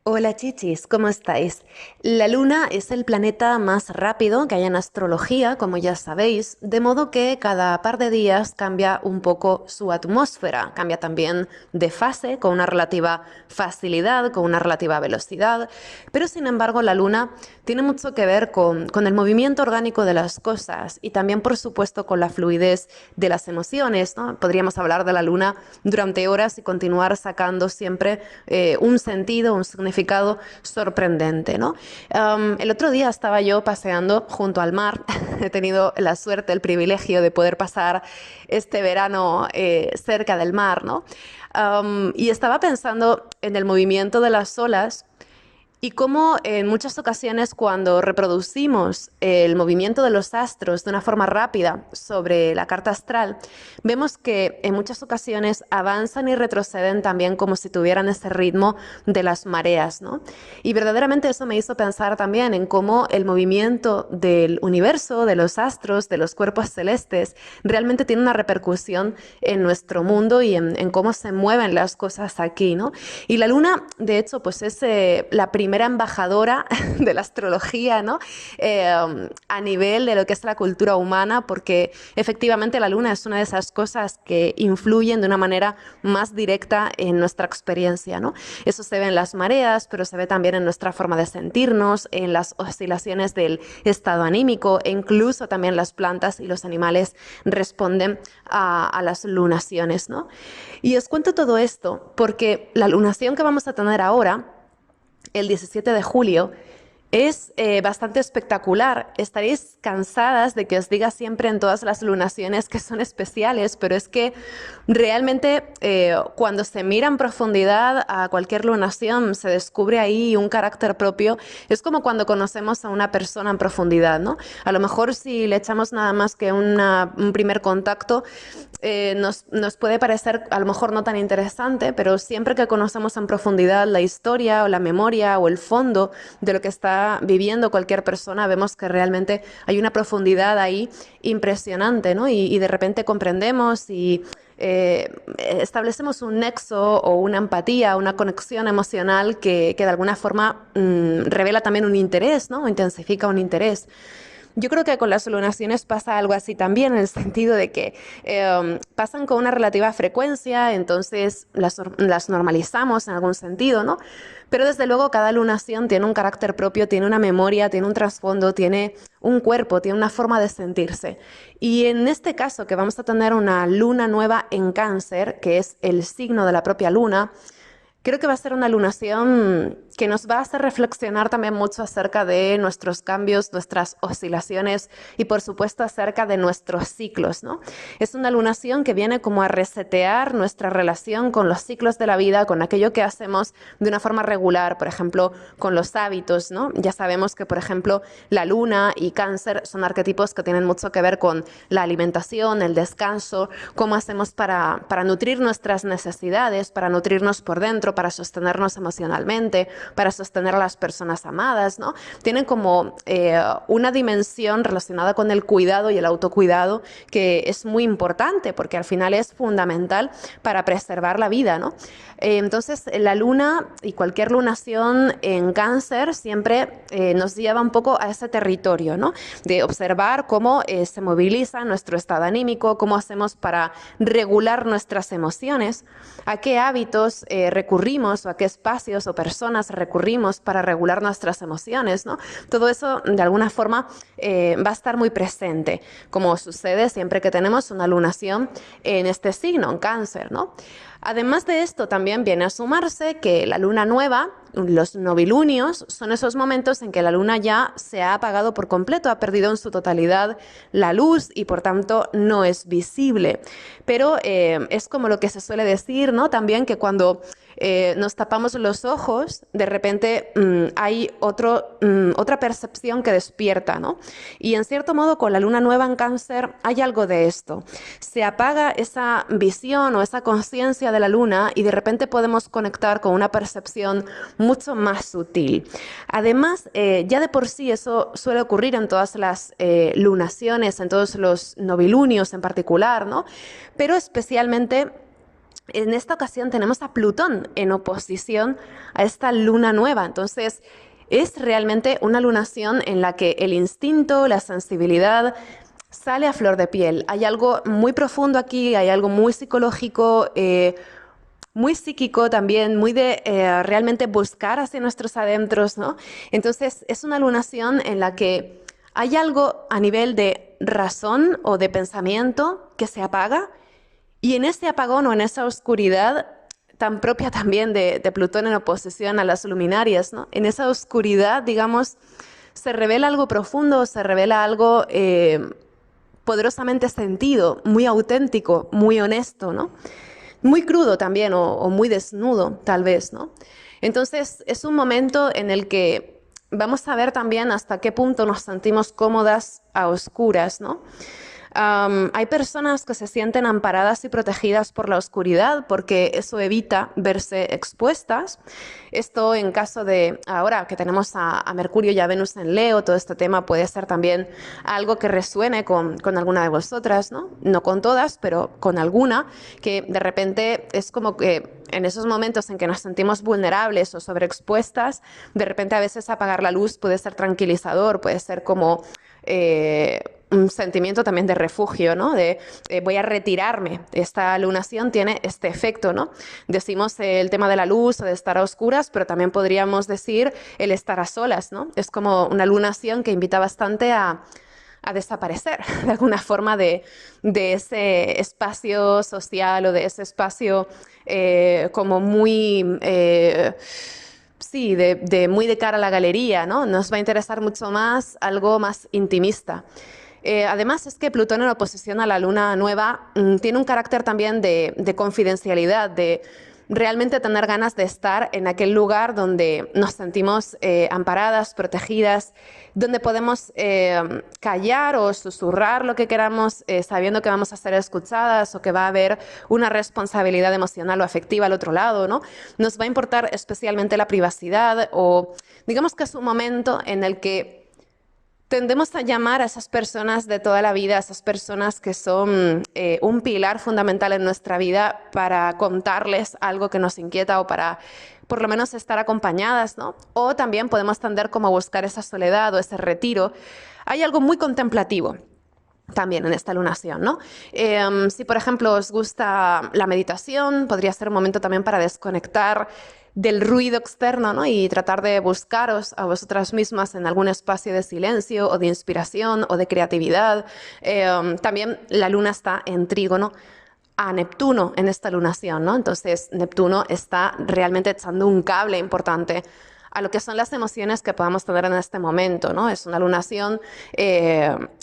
Hola chichis, ¿cómo estáis? La Luna es el planeta más rápido que hay en astrología, como ya sabéis, de modo que cada par de días cambia un poco su atmósfera, cambia también de fase con una relativa facilidad, con una relativa velocidad, pero sin embargo la Luna tiene mucho que ver con el movimiento orgánico de las cosas y también por supuesto con la fluidez de las emociones, ¿no? Podríamos hablar de la Luna durante horas y continuar sacando siempre un sentido, un significado sorprendente, ¿no? El otro día estaba yo paseando junto al mar. He tenido la suerte, el privilegio de poder pasar este verano cerca del mar, ¿no? Y estaba pensando en el movimiento de las olas y cómo en muchas ocasiones cuando reproducimos el movimiento de los astros de una forma rápida sobre la carta astral, vemos que en muchas ocasiones avanzan y retroceden también como si tuvieran ese ritmo de las mareas, ¿no? Y verdaderamente eso me hizo pensar también en cómo el movimiento del universo, de los astros, de los cuerpos celestes, realmente tiene una repercusión en nuestro mundo y en cómo se mueven las cosas aquí, ¿no? Y la luna, de hecho, pues es la primera embajadora de la astrología, ¿no? A nivel de lo que es la cultura humana, porque efectivamente la luna es una de esas cosas que influyen de una manera más directa en nuestra experiencia, ¿no? Eso se ve en las mareas, pero se ve también en nuestra forma de sentirnos, en las oscilaciones del estado anímico e incluso también las plantas y los animales responden a las lunaciones, ¿no? Y os cuento todo esto porque la lunación que vamos a tener ahora, el 17 de julio, es bastante espectacular. Estaréis cansadas de que os diga siempre en todas las lunaciones que son especiales, pero es que realmente cuando se mira en profundidad a cualquier lunación se descubre ahí un carácter propio. Es como cuando conocemos a una persona en profundidad, ¿no? A lo mejor si le echamos nada más que un primer contacto, nos puede parecer a lo mejor no tan interesante, pero siempre que conocemos en profundidad la historia o la memoria o el fondo de lo que está viviendo cualquier persona, vemos que realmente hay una profundidad ahí impresionante, ¿no? Y de repente comprendemos y establecemos un nexo o una empatía, una conexión emocional que de alguna forma revela también un interés, ¿no? O intensifica un interés. Yo creo que con las lunaciones pasa algo así también, en el sentido de que pasan con una relativa frecuencia, entonces las normalizamos en algún sentido, ¿no? Pero desde luego cada lunación tiene un carácter propio, tiene una memoria, tiene un trasfondo, tiene un cuerpo, tiene una forma de sentirse. Y en este caso, que vamos a tener una luna nueva en Cáncer, que es el signo de la propia luna, creo que va a ser una lunación que nos va a hacer reflexionar también mucho acerca de nuestros cambios, nuestras oscilaciones y por supuesto acerca de nuestros ciclos, ¿no? Es una lunación que viene como a resetear nuestra relación con los ciclos de la vida, con aquello que hacemos de una forma regular, por ejemplo, con los hábitos, ¿no? Ya sabemos que, por ejemplo, la luna y cáncer son arquetipos que tienen mucho que ver con la alimentación, el descanso, cómo hacemos para nutrir nuestras necesidades, para nutrirnos por dentro, para sostenernos emocionalmente, para sostener a las personas amadas, ¿no? Tienen como una dimensión relacionada con el cuidado y el autocuidado que es muy importante porque al final es fundamental para preservar la vida, ¿no? Entonces la luna y cualquier lunación en cáncer siempre nos lleva un poco a ese territorio, ¿no? De observar cómo se moviliza nuestro estado anímico, cómo hacemos para regular nuestras emociones, a qué hábitos recurrimos o a qué espacios o personas recurrimos para regular nuestras emociones, ¿no? Todo eso de alguna forma va a estar muy presente, como sucede siempre que tenemos una lunación en este signo, en cáncer, ¿no? Además de esto, también viene a sumarse que la luna nueva, los novilunios, son esos momentos en que la luna ya se ha apagado por completo, ha perdido en su totalidad la luz y por tanto no es visible. Pero es como lo que se suele decir, ¿no? También que cuando nos tapamos los ojos, de repente hay otra percepción que despierta, ¿no? Y en cierto modo, con la luna nueva en cáncer hay algo de esto. Se apaga esa visión o esa conciencia de la luna y de repente podemos conectar con una percepción mucho más sutil. Además, ya de por sí eso suele ocurrir en todas las lunaciones, en todos los novilunios en particular, ¿no? Pero especialmente en esta ocasión tenemos a Plutón en oposición a esta luna nueva. Entonces, es realmente una lunación en la que el instinto, la sensibilidad sale a flor de piel. Hay algo muy profundo aquí, hay algo muy psicológico, muy psíquico también, muy de realmente buscar hacia nuestros adentros, ¿no? Entonces, es una lunación en la que hay algo a nivel de razón o de pensamiento que se apaga, y en ese apagón o en esa oscuridad tan propia también de Plutón en oposición a las luminarias, ¿no? En esa oscuridad, digamos, se revela algo profundo, se revela algo poderosamente sentido, muy auténtico, muy honesto, ¿no? Muy crudo también o muy desnudo, tal vez, ¿no? Entonces, es un momento en el que vamos a ver también hasta qué punto nos sentimos cómodas a oscuras, ¿no? Hay personas que se sienten amparadas y protegidas por la oscuridad porque eso evita verse expuestas. Esto en caso de, ahora que tenemos a Mercurio y a Venus en Leo, todo este tema puede ser también algo que resuene con alguna de vosotras, ¿no? No con todas, pero con alguna, que de repente es como que en esos momentos en que nos sentimos vulnerables o sobreexpuestas, de repente a veces apagar la luz puede ser tranquilizador, puede ser como un sentimiento también de refugio, ¿no? De voy a retirarme. Esta lunación tiene este efecto, ¿no? Decimos el tema de la luz o de estar a oscuras, pero también podríamos decir el estar a solas, ¿no? Es como una lunación que invita bastante a desaparecer de alguna forma de ese espacio social o de ese espacio como muy... sí, muy de cara a la galería, ¿no? Nos va a interesar mucho más algo más intimista. Además es que Plutón en oposición a la luna nueva tiene un carácter también de confidencialidad, de realmente tener ganas de estar en aquel lugar donde nos sentimos amparadas, protegidas, donde podemos callar o susurrar lo que queramos, sabiendo que vamos a ser escuchadas o que va a haber una responsabilidad emocional o afectiva al otro lado, ¿no? Nos va a importar especialmente la privacidad, o digamos que es un momento en el que tendemos a llamar a esas personas de toda la vida, a esas personas que son un pilar fundamental en nuestra vida, para contarles algo que nos inquieta o para por lo menos estar acompañadas, ¿no? O también podemos tender como a buscar esa soledad o ese retiro. Hay algo muy contemplativo también en esta lunación, ¿no? Si por ejemplo os gusta la meditación, podría ser un momento también para desconectar del ruido externo, ¿no? Y tratar de buscaros a vosotras mismas en algún espacio de silencio o de inspiración o de creatividad. También la luna está en trígono a Neptuno en esta lunación, ¿no? Entonces Neptuno está realmente echando un cable importante a lo que son las emociones que podamos tener en este momento, ¿no? Es una lunación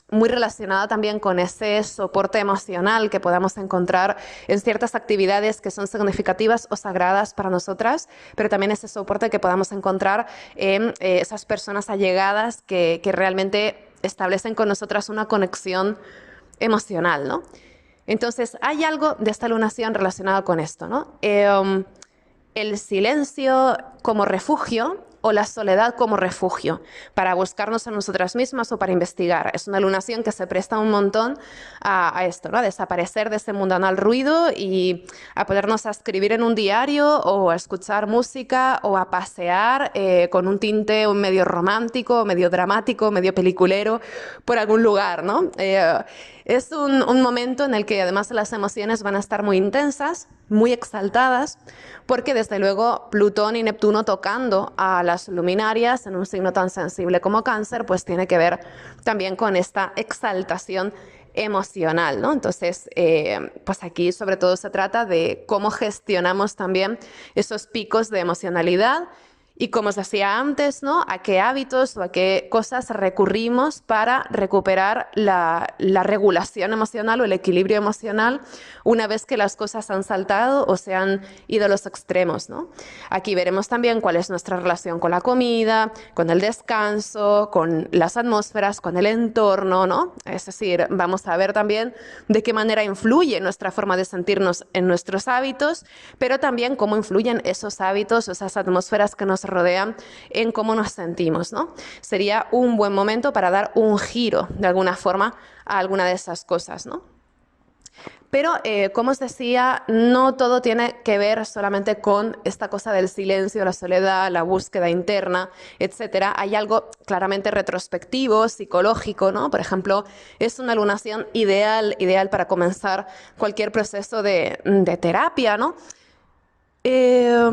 muy relacionada también con ese soporte emocional que podamos encontrar en ciertas actividades que son significativas o sagradas para nosotras, pero también ese soporte que podamos encontrar en esas personas allegadas que realmente establecen con nosotras una conexión emocional, ¿no? Entonces, hay algo de esta lunación relacionado con esto, ¿no? El silencio como refugio o la soledad como refugio para buscarnos a nosotras mismas o para investigar. Es una lunación que se presta un montón a esto, ¿no? A desaparecer de ese mundanal ruido y a ponernos a escribir en un diario o a escuchar música o a pasear con un tinte medio romántico, medio dramático, medio peliculero por algún lugar, ¿no? Es un momento en el que además las emociones van a estar muy intensas, muy exaltadas, porque desde luego Plutón y Neptuno tocando a las luminarias en un signo tan sensible como Cáncer, pues tiene que ver también con esta exaltación emocional, ¿no? Entonces, pues aquí sobre todo se trata de cómo gestionamos también esos picos de emocionalidad. Y como os decía antes, ¿no? A qué hábitos o a qué cosas recurrimos para recuperar la regulación emocional o el equilibrio emocional una vez que las cosas han saltado o se han ido a los extremos, ¿no? Aquí veremos también cuál es nuestra relación con la comida, con el descanso, con las atmósferas, con el entorno, ¿no? Es decir, vamos a ver también de qué manera influye nuestra forma de sentirnos en nuestros hábitos, pero también cómo influyen esos hábitos o esas atmósferas que nos rodean en cómo nos sentimos, ¿no? Sería un buen momento para dar un giro de alguna forma a alguna de esas cosas, ¿no? Pero, como os decía, no todo tiene que ver solamente con esta cosa del silencio, la soledad, la búsqueda interna, etcétera. Hay algo claramente retrospectivo, psicológico, ¿no? Por ejemplo, es una lunación ideal para comenzar cualquier proceso de terapia, ¿no? Eh,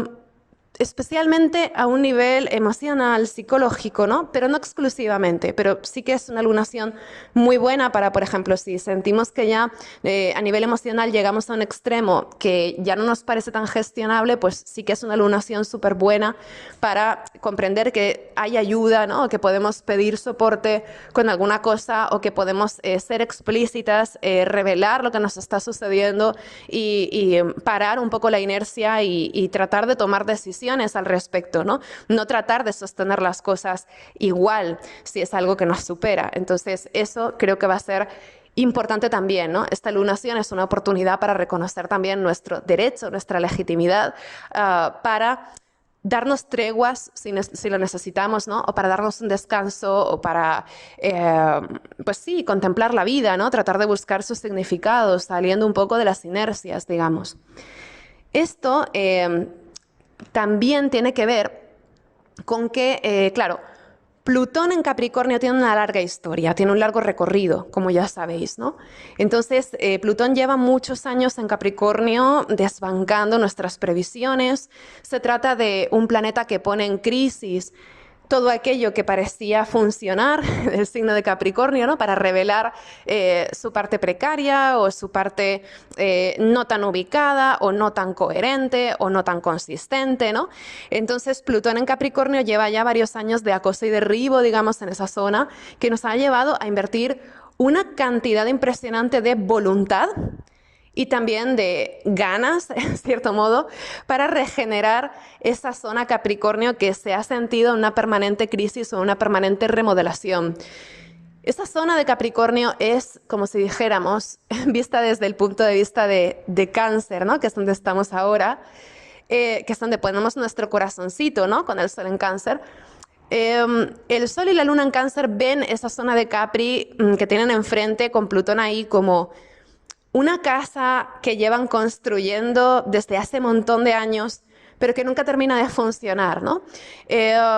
Especialmente a un nivel emocional, psicológico, ¿no? Pero no exclusivamente, pero sí que es una lunación muy buena para, por ejemplo, si sentimos que ya a nivel emocional llegamos a un extremo que ya no nos parece tan gestionable, pues sí que es una lunación súper buena para comprender que hay ayuda, ¿no? O que podemos pedir soporte con alguna cosa o que podemos ser explícitas, revelar lo que nos está sucediendo y parar un poco la inercia y tratar de tomar decisiones al respecto, ¿no? No tratar de sostener las cosas igual si es algo que nos supera. Entonces, eso creo que va a ser importante también, ¿no? Esta lunación es una oportunidad para reconocer también nuestro derecho, nuestra legitimidad, para darnos treguas si lo necesitamos, ¿no? O para darnos un descanso o para, pues sí, contemplar la vida, ¿no? Tratar de buscar sus significados, saliendo un poco de las inercias, digamos. Esto también tiene que ver con que, claro, Plutón en Capricornio tiene una larga historia, tiene un largo recorrido, como ya sabéis, ¿no? Entonces, Plutón lleva muchos años en Capricornio desbancando nuestras previsiones. Se trata de un planeta que pone en crisis todo aquello que parecía funcionar del signo de Capricornio, ¿no? Para revelar su parte precaria o su parte no tan ubicada o no tan coherente o no tan consistente, ¿no? Entonces Plutón en Capricornio lleva ya varios años de acoso y derribo, digamos, en esa zona, que nos ha llevado a invertir una cantidad impresionante de voluntad y también de ganas, en cierto modo, para regenerar esa zona Capricornio que se ha sentido en una permanente crisis o una permanente remodelación. Esa zona de Capricornio es, como si dijéramos, vista desde el punto de vista de Cáncer, ¿no? Que es donde estamos ahora, que es donde ponemos nuestro corazoncito, ¿no? Con el Sol en Cáncer. El Sol y la Luna en Cáncer ven esa zona de Capri que tienen enfrente con Plutón ahí como una casa que llevan construyendo desde hace un montón de años, pero que nunca termina de funcionar, ¿no?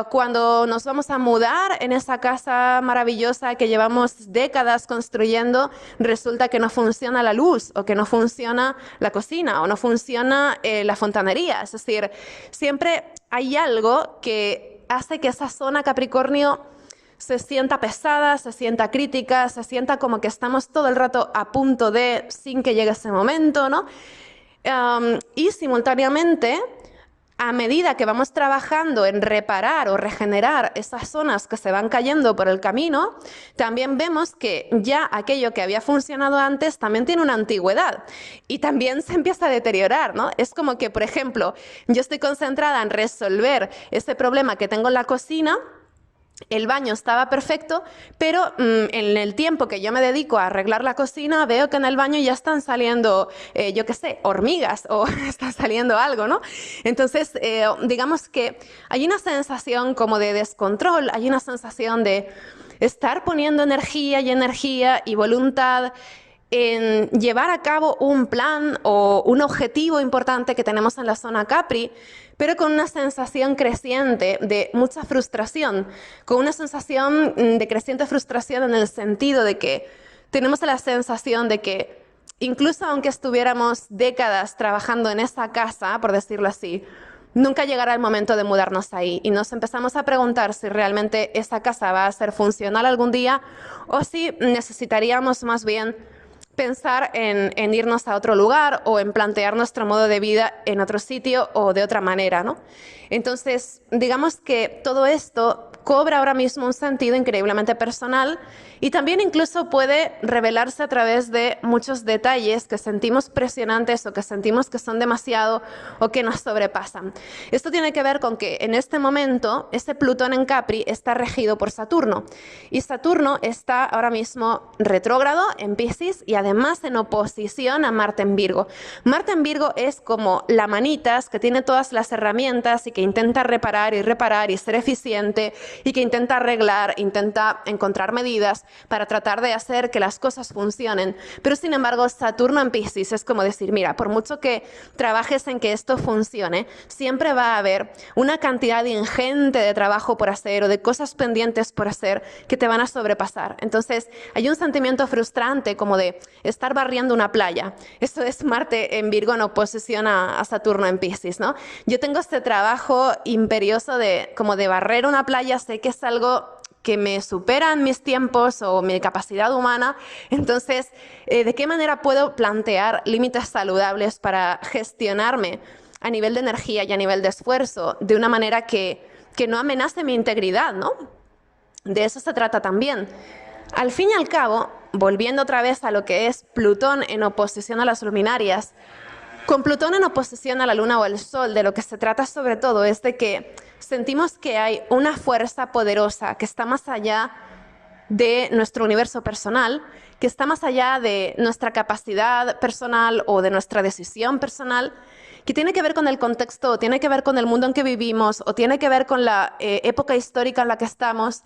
Cuando nos vamos a mudar en esa casa maravillosa que llevamos décadas construyendo, resulta que no funciona la luz, o que no funciona la cocina, o no funciona la fontanería. Es decir, siempre hay algo que hace que esa zona Capricornio se sienta pesada, se sienta crítica, se sienta como que estamos todo el rato a punto de, sin que llegue ese momento, ¿no? Y simultáneamente, a medida que vamos trabajando en reparar o regenerar esas zonas que se van cayendo por el camino, también vemos que ya aquello que había funcionado antes también tiene una antigüedad y también se empieza a deteriorar, ¿no? Es como que, por ejemplo, yo estoy concentrada en resolver ese problema que tengo en la cocina. El baño estaba perfecto, pero en el tiempo que yo me dedico a arreglar la cocina, veo que en el baño ya están saliendo, yo qué sé, hormigas o está saliendo algo, ¿no? Entonces, digamos que hay una sensación como de descontrol, hay una sensación de estar poniendo energía y voluntad en llevar a cabo un plan o un objetivo importante que tenemos en la zona Capri, pero con una sensación creciente de mucha frustración, con una sensación de creciente frustración en el sentido de que tenemos la sensación de que incluso aunque estuviéramos décadas trabajando en esa casa, por decirlo así, nunca llegará el momento de mudarnos ahí y nos empezamos a preguntar si realmente esa casa va a ser funcional algún día o si necesitaríamos más bien pensar en irnos a otro lugar o en plantear nuestro modo de vida en otro sitio o de otra manera, ¿no? Entonces, digamos que todo esto cobra ahora mismo un sentido increíblemente personal y también incluso puede revelarse a través de muchos detalles que sentimos presionantes o que sentimos que son demasiado o que nos sobrepasan. Esto tiene que ver con que en este momento ese Plutón en Capri está regido por Saturno y Saturno está ahora mismo retrógrado en Piscis y además en oposición a Marte en Virgo. Marte en Virgo es como la manitas que tiene todas las herramientas y que intenta reparar y ser eficiente y que intenta arreglar, intenta encontrar medidas para tratar de hacer que las cosas funcionen. Pero sin embargo, Saturno en Piscis es como decir, mira, por mucho que trabajes en que esto funcione, siempre va a haber una cantidad ingente de trabajo por hacer o de cosas pendientes por hacer que te van a sobrepasar. Entonces, hay un sentimiento frustrante como de estar barriendo una playa. Eso es Marte en Virgo en oposición a Saturno en Piscis, ¿no? Yo tengo este trabajo imperioso de como de barrer una playa, sé que es algo que me superan mis tiempos o mi capacidad humana. Entonces, ¿de qué manera puedo plantear límites saludables para gestionarme a nivel de energía y a nivel de esfuerzo de una manera que no amenace mi integridad, ¿no? De eso se trata también. Al fin y al cabo, volviendo otra vez a lo que es Plutón en oposición a las luminarias, con Plutón en oposición a la Luna o al Sol, de lo que se trata sobre todo es de que sentimos que hay una fuerza poderosa que está más allá de nuestro universo personal, que está más allá de nuestra capacidad personal o de nuestra decisión personal, que tiene que ver con el contexto, o tiene que ver con el mundo en que vivimos, o tiene que ver con la época histórica en la que estamos,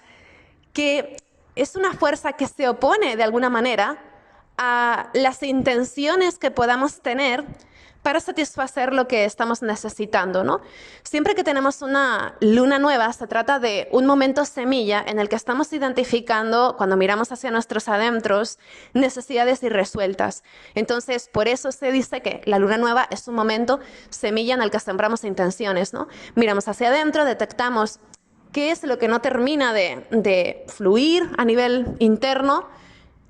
que es una fuerza que se opone de alguna manera a las intenciones que podamos tener para satisfacer lo que estamos necesitando, ¿no? Siempre que tenemos una luna nueva, se trata de un momento semilla en el que estamos identificando, cuando miramos hacia nuestros adentros, necesidades irresueltas. Entonces, por eso se dice que la luna nueva es un momento semilla en el que sembramos intenciones, ¿no? Miramos hacia adentro, detectamos qué es lo que no termina de fluir a nivel interno,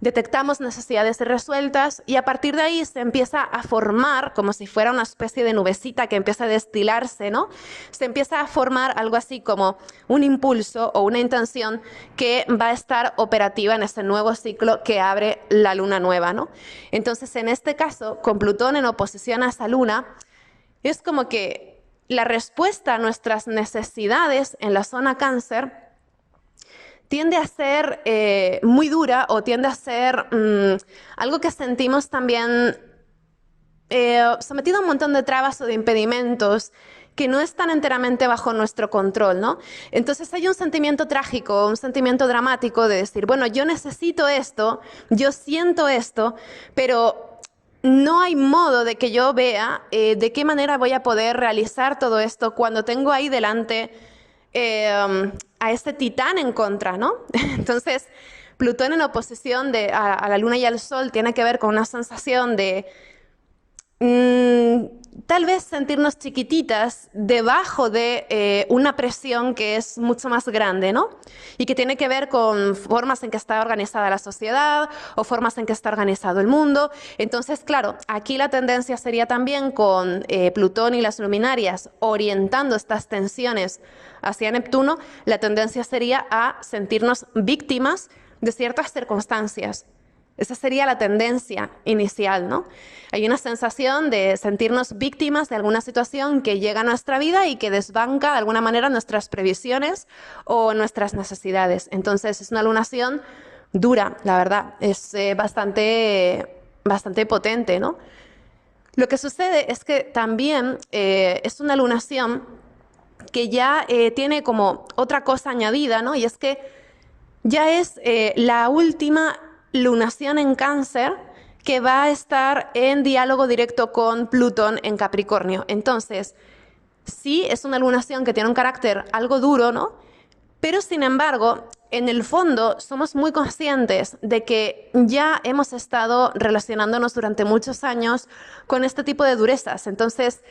detectamos necesidades irresueltas y a partir de ahí se empieza a formar, como si fuera una especie de nubecita que empieza a destilarse, ¿no? Se empieza a formar algo así como un impulso o una intención que va a estar operativa en ese nuevo ciclo que abre la luna nueva, ¿no? Entonces, en este caso, con Plutón en oposición a esa luna, es como que la respuesta a nuestras necesidades en la zona Cáncer tiende a ser muy dura o tiende a ser algo que sentimos también sometido a un montón de trabas o de impedimentos que no están enteramente bajo nuestro control, ¿no? Entonces hay un sentimiento trágico, un sentimiento dramático de decir, bueno, yo necesito esto, yo siento esto, pero no hay modo de que yo vea de qué manera voy a poder realizar todo esto cuando tengo ahí delante a este titán en contra, ¿no? Entonces, Plutón en oposición a la Luna y al Sol tiene que ver con una sensación de tal vez sentirnos chiquititas debajo de una presión que es mucho más grande, ¿no? Y que tiene que ver con formas en que está organizada la sociedad o formas en que está organizado el mundo. Entonces, claro, aquí la tendencia sería también con Plutón y las luminarias orientando estas tensiones hacia Neptuno, la tendencia sería a sentirnos víctimas de ciertas circunstancias. Esa sería la tendencia inicial, ¿no? Hay una sensación de sentirnos víctimas de alguna situación que llega a nuestra vida y que desbanca de alguna manera nuestras previsiones o nuestras necesidades. Entonces es una lunación dura, la verdad, es bastante potente, ¿no? Lo que sucede es que también es una lunación que ya tiene como otra cosa añadida, ¿no? Y es que ya es la última lunación en Cáncer que va a estar en diálogo directo con Plutón en Capricornio. Entonces, sí es una lunación que tiene un carácter algo duro, ¿no? Pero sin embargo, en el fondo somos muy conscientes de que ya hemos estado relacionándonos durante muchos años con este tipo de durezas. Entonces,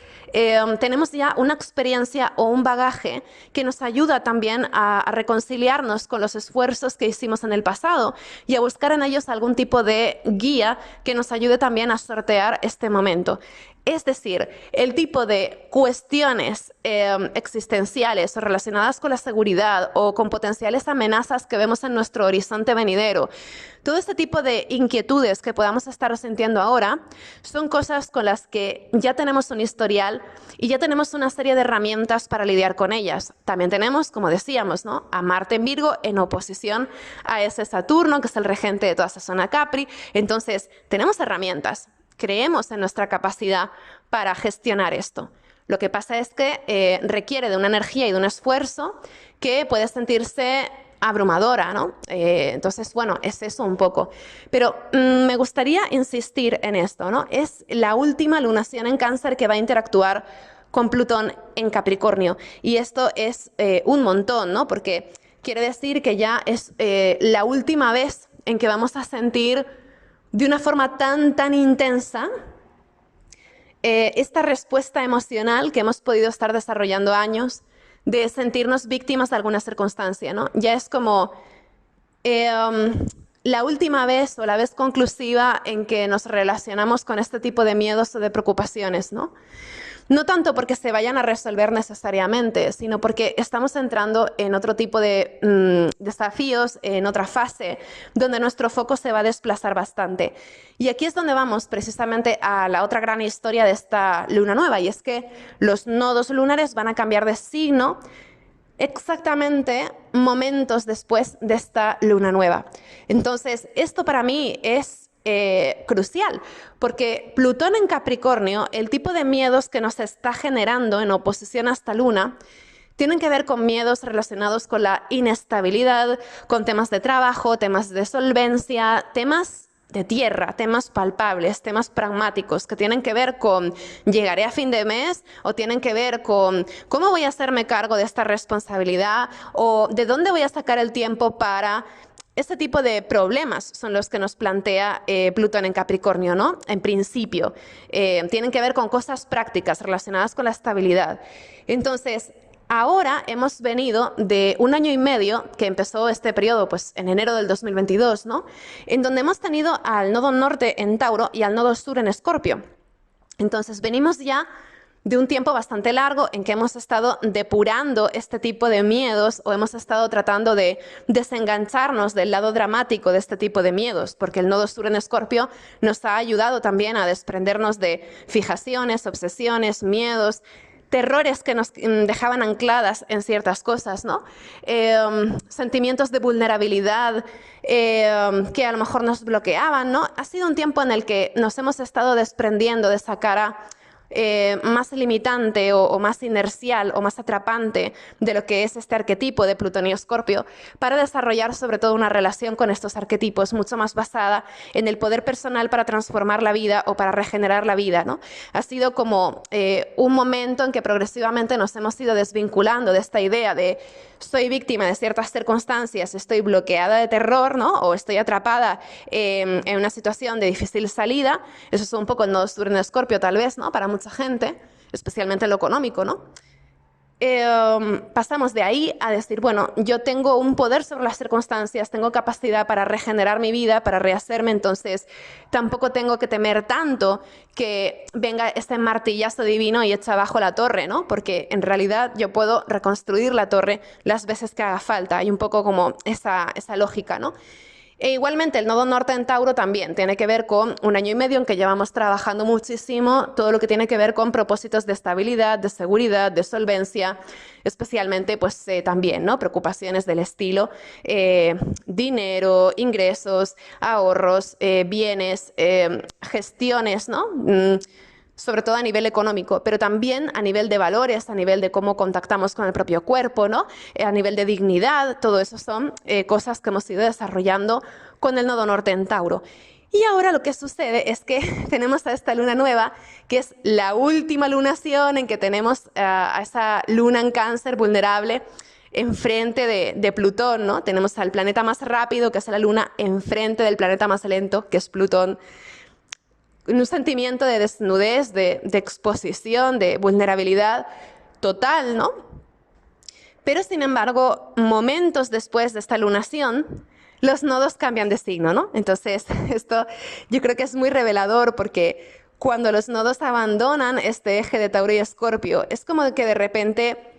tenemos ya una experiencia o un bagaje que nos ayuda también a reconciliarnos con los esfuerzos que hicimos en el pasado y a buscar en ellos algún tipo de guía que nos ayude también a sortear este momento. Es decir, el tipo de cuestiones existenciales o relacionadas con la seguridad o con potenciales amenazas que vemos en nuestro horizonte venidero, todo este tipo de inquietudes que podamos estar sintiendo ahora son cosas con las que ya tenemos un historial y ya tenemos una serie de herramientas para lidiar con ellas. También tenemos, como decíamos, ¿no?, a Marte en Virgo en oposición a ese Saturno, que es el regente de toda esa zona Capri. Entonces, tenemos herramientas. Creemos en nuestra capacidad para gestionar esto. Lo que pasa es que requiere de una energía y de un esfuerzo que puede sentirse abrumadora, ¿no? Entonces, bueno, es eso un poco. Pero me gustaría insistir en esto, ¿no? Es la última lunación en Cáncer que va a interactuar con Plutón en Capricornio. Y esto es un montón, ¿no? Porque quiere decir que ya es la última vez en que vamos a sentir de una forma tan intensa esta respuesta emocional que hemos podido estar desarrollando años de sentirnos víctimas de alguna circunstancia, ¿no? Ya es como la última vez o la vez conclusiva en que nos relacionamos con este tipo de miedos o de preocupaciones, ¿no? No tanto porque se vayan a resolver necesariamente, sino porque estamos entrando en otro tipo de desafíos, en otra fase, donde nuestro foco se va a desplazar bastante. Y aquí es donde vamos precisamente a la otra gran historia de esta luna nueva, y es que los nodos lunares van a cambiar de signo exactamente momentos después de esta luna nueva. Entonces, esto para mí es crucial, porque Plutón en Capricornio, el tipo de miedos que nos está generando en oposición a esta luna, tienen que ver con miedos relacionados con la inestabilidad, con temas de trabajo, temas de solvencia, temas de tierra, temas palpables, temas pragmáticos que tienen que ver con llegaré a fin de mes o tienen que ver con cómo voy a hacerme cargo de esta responsabilidad o de dónde voy a sacar el tiempo para... Este tipo de problemas son los que nos plantea Plutón en Capricornio, ¿no? En principio, tienen que ver con cosas prácticas relacionadas con la estabilidad. Entonces, ahora hemos venido de un año y medio, que empezó este periodo pues, en enero del 2022, ¿no? En donde hemos tenido al nodo norte en Tauro y al nodo sur en Escorpio. Entonces, venimos ya de un tiempo bastante largo en que hemos estado depurando este tipo de miedos o hemos estado tratando de desengancharnos del lado dramático de este tipo de miedos, porque el nodo sur en Escorpio nos ha ayudado también a desprendernos de fijaciones, obsesiones, miedos, terrores que nos dejaban ancladas en ciertas cosas, ¿no? Sentimientos de vulnerabilidad que a lo mejor nos bloqueaban, ¿no? Ha sido un tiempo en el que nos hemos estado desprendiendo de esa cara más limitante o más inercial o más atrapante de lo que es este arquetipo de Plutón y Escorpio, para desarrollar sobre todo una relación con estos arquetipos mucho más basada en el poder personal para transformar la vida o para regenerar la vida, ¿no? Ha sido como un momento en que progresivamente nos hemos ido desvinculando de esta idea de soy víctima de ciertas circunstancias, estoy bloqueada de terror, ¿no? O estoy atrapada en una situación de difícil salida. Eso es un poco el nodo sur en Escorpio tal vez, ¿no? Para mucha gente, especialmente en lo económico, ¿no? Pasamos de ahí a decir, bueno, yo tengo un poder sobre las circunstancias, tengo capacidad para regenerar mi vida, para rehacerme, entonces tampoco tengo que temer tanto que venga este martillazo divino y eche abajo la torre, ¿no? Porque en realidad yo puedo reconstruir la torre las veces que haga falta. Hay un poco como esa lógica, ¿no? E igualmente el nodo norte en Tauro también tiene que ver con un año y medio en que llevamos trabajando muchísimo todo lo que tiene que ver con propósitos de estabilidad, de seguridad, de solvencia, especialmente pues también, ¿no? Preocupaciones del estilo dinero, ingresos, ahorros, bienes, gestiones, ¿no? Sobre todo a nivel económico, pero también a nivel de valores, a nivel de cómo contactamos con el propio cuerpo, ¿no? A nivel de dignidad, todo eso son cosas que hemos ido desarrollando con el nodo norte en Tauro. Y ahora lo que sucede es que tenemos a esta luna nueva, que es la última lunación en que tenemos a esa luna en Cáncer vulnerable enfrente de Plutón, ¿no? Tenemos al planeta más rápido, que es la luna, enfrente del planeta más lento, que es Plutón. Un sentimiento de desnudez, de exposición, de vulnerabilidad total, ¿no? Pero sin embargo, momentos después de esta lunación, los nodos cambian de signo, ¿no? Entonces, esto yo creo que es muy revelador porque cuando los nodos abandonan este eje de Tauro y Escorpio, es como que de repente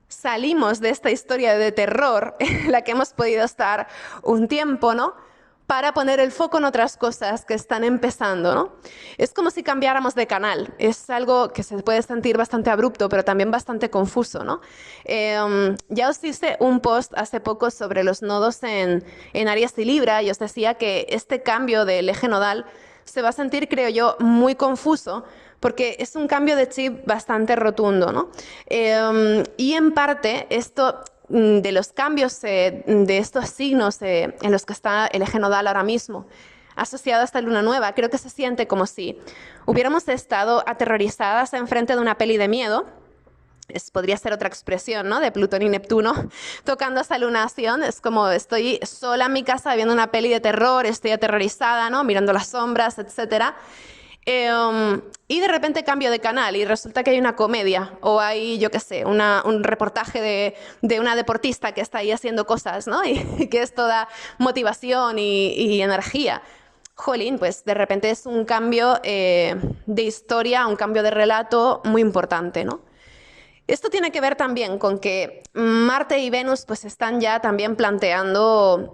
salimos de esta historia de terror en la que hemos podido estar un tiempo, ¿no? Para poner el foco en otras cosas que están empezando, ¿no? Es como si cambiáramos de canal. Es algo que se puede sentir bastante abrupto, pero también bastante confuso, ¿no? Ya os hice un post hace poco sobre los nodos en Aries y Libra y os decía que este cambio del eje nodal se va a sentir, creo yo, muy confuso porque es un cambio de chip bastante rotundo, ¿no? Y en parte esto de los cambios de estos signos en los que está el eje nodal ahora mismo, asociado a esta luna nueva, creo que se siente como si hubiéramos estado aterrorizadas enfrente de una peli de miedo. Podría ser otra expresión, ¿no? De Plutón y Neptuno tocando esa lunación. Es como estoy sola en mi casa viendo una peli de terror, estoy aterrorizada, ¿no? Mirando las sombras, etcétera. Y de repente cambio de canal y resulta que hay una comedia o hay, yo qué sé, un reportaje de una deportista que está ahí haciendo cosas, ¿no? Y que es toda motivación y energía. Jolín, pues de repente es un cambio de historia, un cambio de relato muy importante, ¿no? Esto tiene que ver también con que Marte y Venus pues están ya también planteando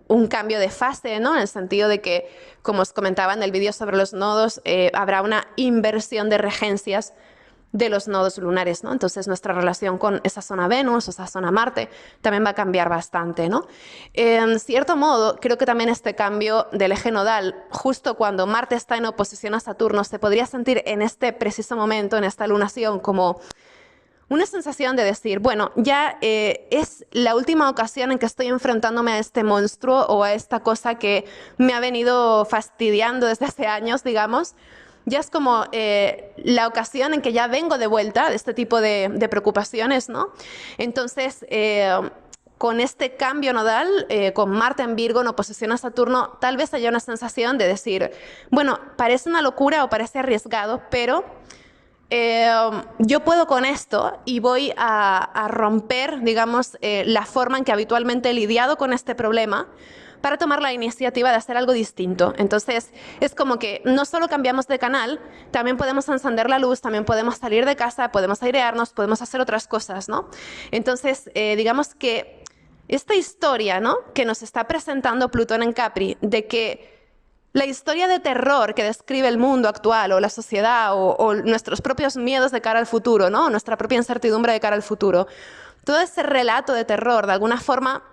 un cambio de fase, ¿no? En el sentido de que, como os comentaba en el vídeo sobre los nodos, habrá una inversión de regencias de los nodos lunares, ¿no? Entonces nuestra relación con esa zona Venus o esa zona Marte también va a cambiar bastante, ¿no? En cierto modo, creo que también este cambio del eje nodal, justo cuando Marte está en oposición a Saturno, se podría sentir en este preciso momento, en esta lunación, como una sensación de decir, bueno, ya es la última ocasión en que estoy enfrentándome a este monstruo o a esta cosa que me ha venido fastidiando desde hace años, digamos. Ya es como la ocasión en que ya vengo de vuelta de este tipo de preocupaciones, ¿no? Entonces, con este cambio nodal, con Marte en Virgo en oposición a Saturno, tal vez haya una sensación de decir, bueno, parece una locura o parece arriesgado, pero yo puedo con esto y voy a romper, digamos, la forma en que habitualmente he lidiado con este problema para tomar la iniciativa de hacer algo distinto. Entonces, es como que no solo cambiamos de canal, también podemos encender la luz, también podemos salir de casa, podemos airearnos, podemos hacer otras cosas, ¿no? Entonces, digamos que esta historia, ¿no?, que nos está presentando Plutón en Capri, de que la historia de terror que describe el mundo actual o la sociedad o nuestros propios miedos de cara al futuro, ¿no?, nuestra propia incertidumbre de cara al futuro, todo ese relato de terror, de alguna forma,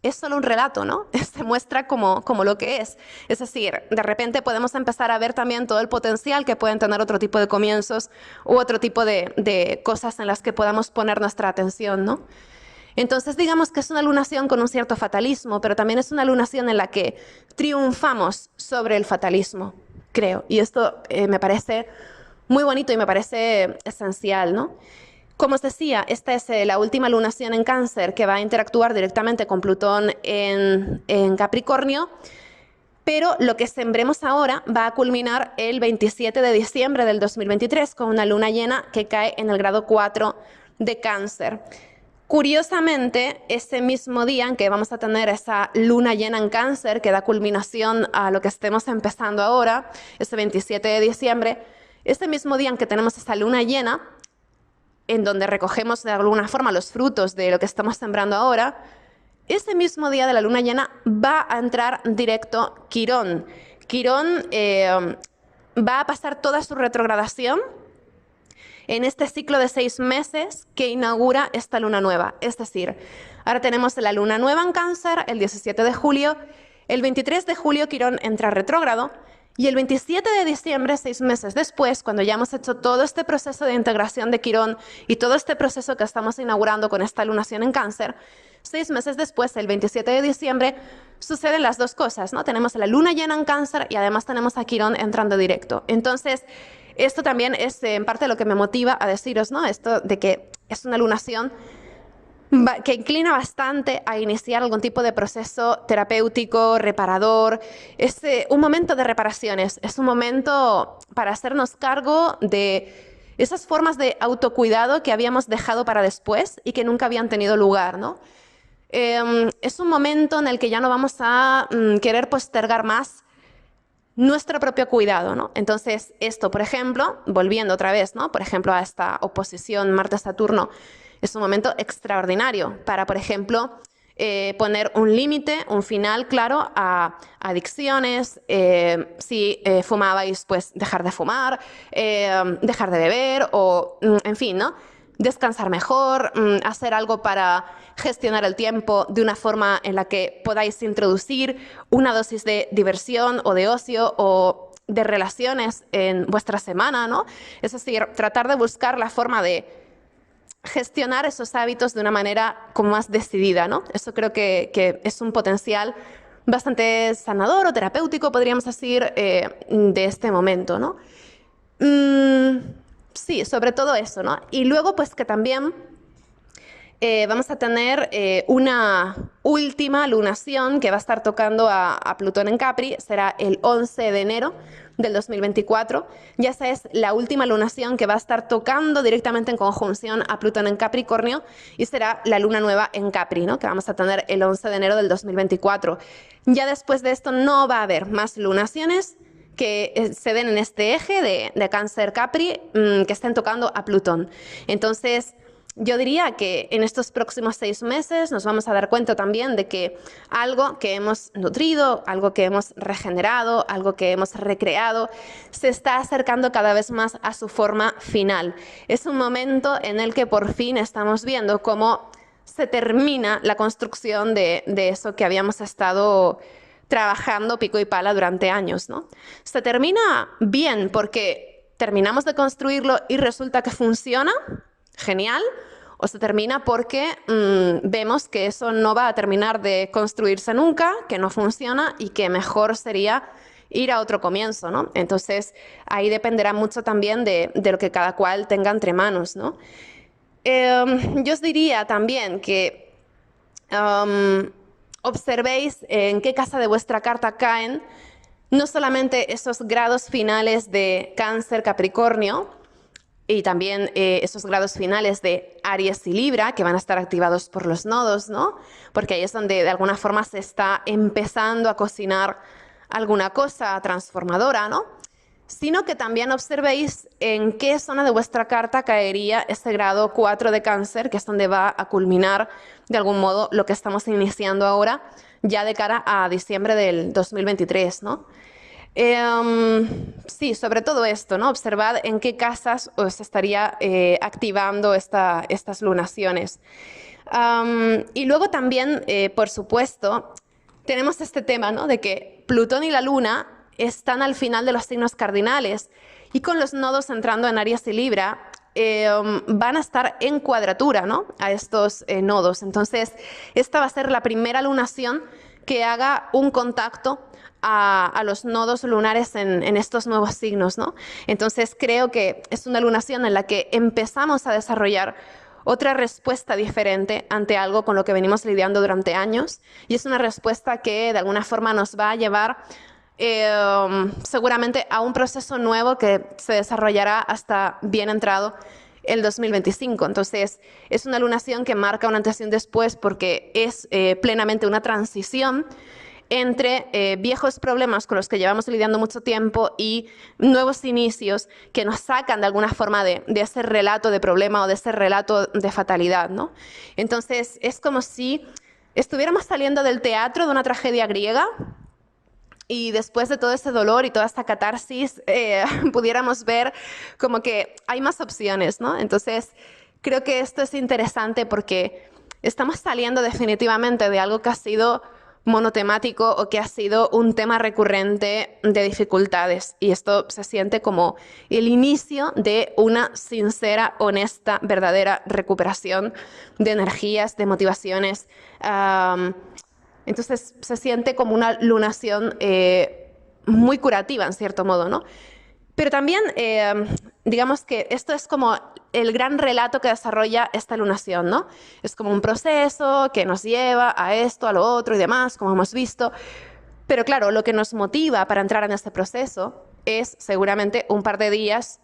es solo un relato, ¿no? Se muestra como lo que es. Es decir, de repente podemos empezar a ver también todo el potencial que pueden tener otro tipo de comienzos u otro tipo de cosas en las que podamos poner nuestra atención, ¿no? Entonces digamos que es una lunación con un cierto fatalismo, pero también es una lunación en la que triunfamos sobre el fatalismo, creo. Y esto me parece muy bonito y me parece esencial, ¿no? Como os decía, esta es la última lunación en Cáncer que va a interactuar directamente con Plutón en Capricornio, pero lo que sembremos ahora va a culminar el 27 de diciembre del 2023 con una luna llena que cae en el grado 4 de Cáncer. Curiosamente, ese mismo día en que vamos a tener esa luna llena en Cáncer, que da culminación a lo que estemos empezando ahora, ese 27 de diciembre, ese mismo día en que tenemos esa luna llena, en donde recogemos de alguna forma los frutos de lo que estamos sembrando ahora, ese mismo día de la luna llena va a entrar directo Quirón. Quirón va a pasar toda su retrogradación en este ciclo de 6 meses que inaugura esta luna nueva. Es decir, ahora tenemos la luna nueva en Cáncer el 17 de julio, el 23 de julio Quirón entra retrógrado y el 27 de diciembre, 6 meses después, cuando ya hemos hecho todo este proceso de integración de Quirón y todo este proceso que estamos inaugurando con esta lunación en Cáncer, 6 meses después, el 27 de diciembre, suceden las dos cosas, ¿no? Tenemos la luna llena en Cáncer y además tenemos a Quirón entrando directo. Entonces, esto también es en parte lo que me motiva a deciros, ¿no? Esto de que es una lunación que inclina bastante a iniciar algún tipo de proceso terapéutico, reparador. Es un momento de reparaciones, es un momento para hacernos cargo de esas formas de autocuidado que habíamos dejado para después y que nunca habían tenido lugar, ¿no? Es un momento en el que ya no vamos a querer postergar más nuestro propio cuidado, ¿no? Entonces, esto, por ejemplo, volviendo otra vez, ¿no?, por ejemplo, a esta oposición Marte-Saturno, es un momento extraordinario para, por ejemplo, poner un límite, un final claro a adicciones, si fumabais, pues dejar de fumar, dejar de beber o, en fin, ¿no?, descansar mejor, hacer algo para gestionar el tiempo de una forma en la que podáis introducir una dosis de diversión o de ocio o de relaciones en vuestra semana, ¿no? Es decir, tratar de buscar la forma de gestionar esos hábitos de una manera como más decidida, ¿no? Eso creo que es un potencial bastante sanador o terapéutico, podríamos decir, de este momento, ¿no? Sí, sobre todo eso, ¿no? Y luego, pues que también vamos a tener una última lunación que va a estar tocando a Plutón en Capri, será el 11 de enero del 2024. Ya esa es la última lunación que va a estar tocando directamente en conjunción a Plutón en Capricornio y será la luna nueva en Capri, ¿no? Que vamos a tener el 11 de enero del 2024. Ya después de esto no va a haber más lunaciones que se den en este eje de Cáncer-Capri que estén tocando a Plutón. Entonces, yo diría que en estos próximos 6 meses nos vamos a dar cuenta también de que algo que hemos nutrido, algo que hemos regenerado, algo que hemos recreado, se está acercando cada vez más a su forma final. Es un momento en el que por fin estamos viendo cómo se termina la construcción de eso que habíamos estado trabajando pico y pala durante años, ¿no? Se termina bien porque terminamos de construirlo y resulta que funciona, genial, o se termina porque vemos que eso no va a terminar de construirse nunca, que no funciona y que mejor sería ir a otro comienzo, ¿no? Entonces, ahí dependerá mucho también de lo que cada cual tenga entre manos, ¿no? Yo os diría también que observéis en qué casa de vuestra carta caen no solamente esos grados finales de Cáncer, Capricornio, y también esos grados finales de Aries y Libra, que van a estar activados por los nodos, ¿no? Porque ahí es donde de alguna forma se está empezando a cocinar alguna cosa transformadora, ¿no? Sino que también observéis en qué zona de vuestra carta caería ese grado 4 de Cáncer, que es donde va a culminar de algún modo lo que estamos iniciando ahora, ya de cara a diciembre del 2023, ¿no? Sí, sobre todo esto, ¿no? Observad en qué casas os estaría activando estas lunaciones. Y luego también, por supuesto, tenemos este tema, ¿no? De que Plutón y la Luna están al final de los signos cardinales y con los nodos entrando en Aries y Libra, van a estar en cuadratura, ¿no? A estos nodos. Entonces, esta va a ser la primera lunación que haga un contacto a los nodos lunares en estos nuevos signos, ¿no? Entonces creo que es una lunación en la que empezamos a desarrollar otra respuesta diferente ante algo con lo que venimos lidiando durante años y es una respuesta que de alguna forma nos va a llevar seguramente a un proceso nuevo que se desarrollará hasta bien entrado el 2025. Entonces, es una lunación que marca un antes y un después porque es plenamente una transición entre viejos problemas con los que llevamos lidiando mucho tiempo y nuevos inicios que nos sacan de alguna forma de ese relato de problema o de ese relato de fatalidad, ¿no? Entonces, es como si estuviéramos saliendo del teatro de una tragedia griega y después de todo ese dolor y toda esta catarsis, pudiéramos ver como que hay más opciones, ¿no? Entonces, creo que esto es interesante porque estamos saliendo definitivamente de algo que ha sido monotemático o que ha sido un tema recurrente de dificultades. Y esto se siente como el inicio de una sincera, honesta, verdadera recuperación de energías, de motivaciones. Entonces se siente como una lunación muy curativa, en cierto modo, ¿no? Pero también, digamos que esto es como el gran relato que desarrolla esta lunación, ¿no? Es como un proceso que nos lleva a esto, a lo otro y demás, como hemos visto. Pero claro, lo que nos motiva para entrar en este proceso es seguramente un par de días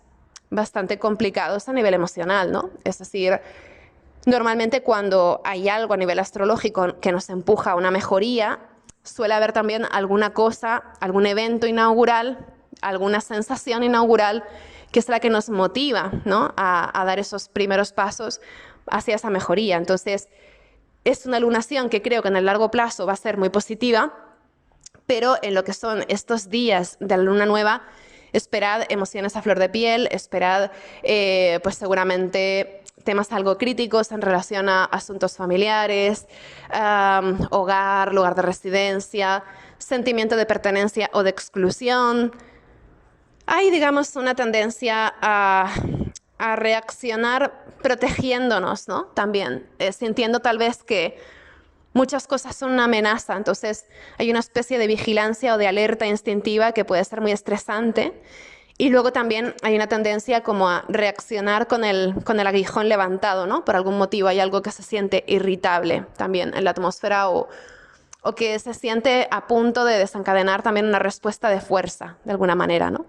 bastante complicados a nivel emocional, ¿no? Es decir, normalmente cuando hay algo a nivel astrológico que nos empuja a una mejoría, suele haber también alguna cosa, algún evento inaugural, alguna sensación inaugural que es la que nos motiva, ¿no? a dar esos primeros pasos hacia esa mejoría. Entonces, es una lunación que creo que en el largo plazo va a ser muy positiva, pero en lo que son estos días de la luna nueva, esperad emociones a flor de piel, esperad pues seguramente temas algo críticos en relación a asuntos familiares, hogar, lugar de residencia, sentimiento de pertenencia o de exclusión, Hay, digamos, una tendencia a reaccionar protegiéndonos, ¿no? También, sintiendo tal vez que muchas cosas son una amenaza, entonces hay una especie de vigilancia o de alerta instintiva que puede ser muy estresante. Y luego también hay una tendencia como a reaccionar con el aguijón levantado, ¿no? Por algún motivo hay algo que se siente irritable también en la atmósfera o que se siente a punto de desencadenar también una respuesta de fuerza, de alguna manera, ¿no?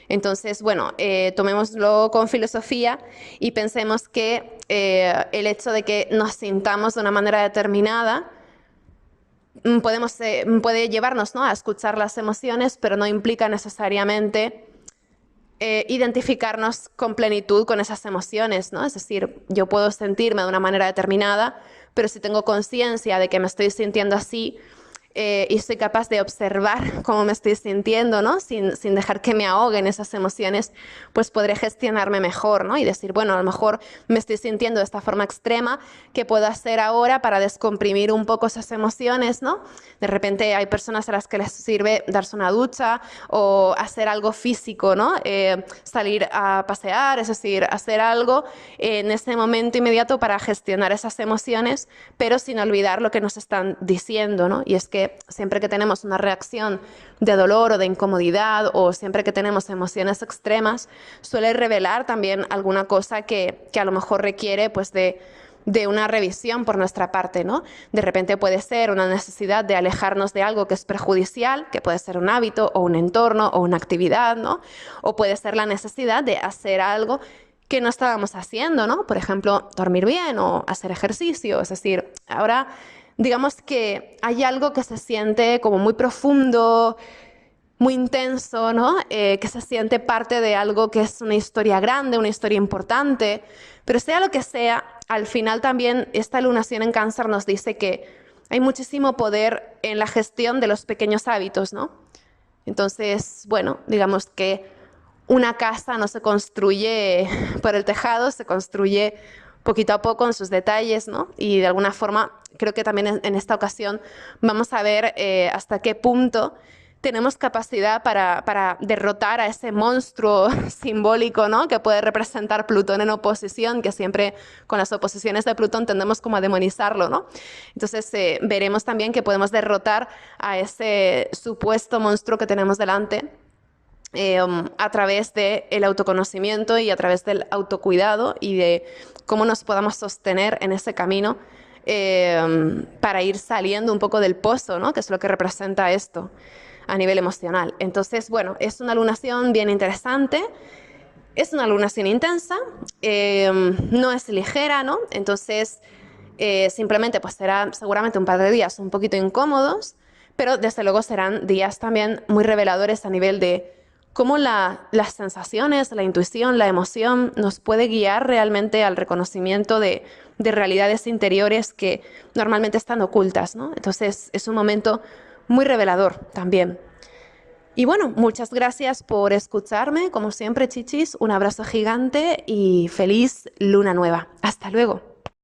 Entonces, bueno, tomémoslo con filosofía y pensemos que el hecho de que nos sintamos de una manera determinada puede llevarnos, ¿no?, a escuchar las emociones, pero no implica necesariamente identificarnos con plenitud con esas emociones, ¿no? Es decir, yo puedo sentirme de una manera determinada, pero si tengo conciencia de que me estoy sintiendo así, y soy capaz de observar cómo me estoy sintiendo, ¿no? Sin dejar que me ahoguen esas emociones, pues podré gestionarme mejor, ¿no? Y decir, bueno, a lo mejor me estoy sintiendo de esta forma extrema, ¿qué puedo hacer ahora para descomprimir un poco esas emociones, ¿no? De repente hay personas a las que les sirve darse una ducha o hacer algo físico, ¿no? Salir a pasear, es decir, hacer algo en ese momento inmediato para gestionar esas emociones, pero sin olvidar lo que nos están diciendo, ¿no? Y es que siempre que tenemos una reacción de dolor o de incomodidad o siempre que tenemos emociones extremas, suele revelar también alguna cosa que a lo mejor requiere pues de una revisión por nuestra parte, ¿no? De repente puede ser una necesidad de alejarnos de algo que es perjudicial, que puede ser un hábito o un entorno o una actividad, ¿no? O puede ser la necesidad de hacer algo que no estábamos haciendo, ¿no? Por ejemplo, dormir bien o hacer ejercicio. Es decir, ahora digamos que hay algo que se siente como muy profundo, muy intenso, ¿no? Que se siente parte de algo que es una historia grande, una historia importante, pero sea lo que sea, al final también esta lunación en Cáncer nos dice que hay muchísimo poder en la gestión de los pequeños hábitos, ¿no? Entonces, bueno, digamos que una casa no se construye por el tejado, se construye poquito a poco en sus detalles, ¿no? Y de alguna forma creo que también en esta ocasión vamos a ver hasta qué punto tenemos capacidad para derrotar a ese monstruo simbólico, ¿no?, que puede representar Plutón en oposición, que siempre con las oposiciones de Plutón tendemos como a demonizarlo, ¿no? Entonces veremos también que podemos derrotar a ese supuesto monstruo que tenemos delante a través del autoconocimiento y a través del autocuidado y de cómo nos podamos sostener en ese camino para ir saliendo un poco del pozo, ¿no?, que es lo que representa esto a nivel emocional. Entonces, bueno, es una lunación bien interesante, es una lunación intensa, no es ligera, ¿no? Entonces, simplemente pues será seguramente un par de días un poquito incómodos, pero desde luego serán días también muy reveladores a nivel de cómo las sensaciones, la intuición, la emoción nos puede guiar realmente al reconocimiento de realidades interiores que normalmente están ocultas, ¿no? Entonces es un momento muy revelador también. Y bueno, muchas gracias por escucharme. Como siempre, chichis, un abrazo gigante y feliz luna nueva. Hasta luego.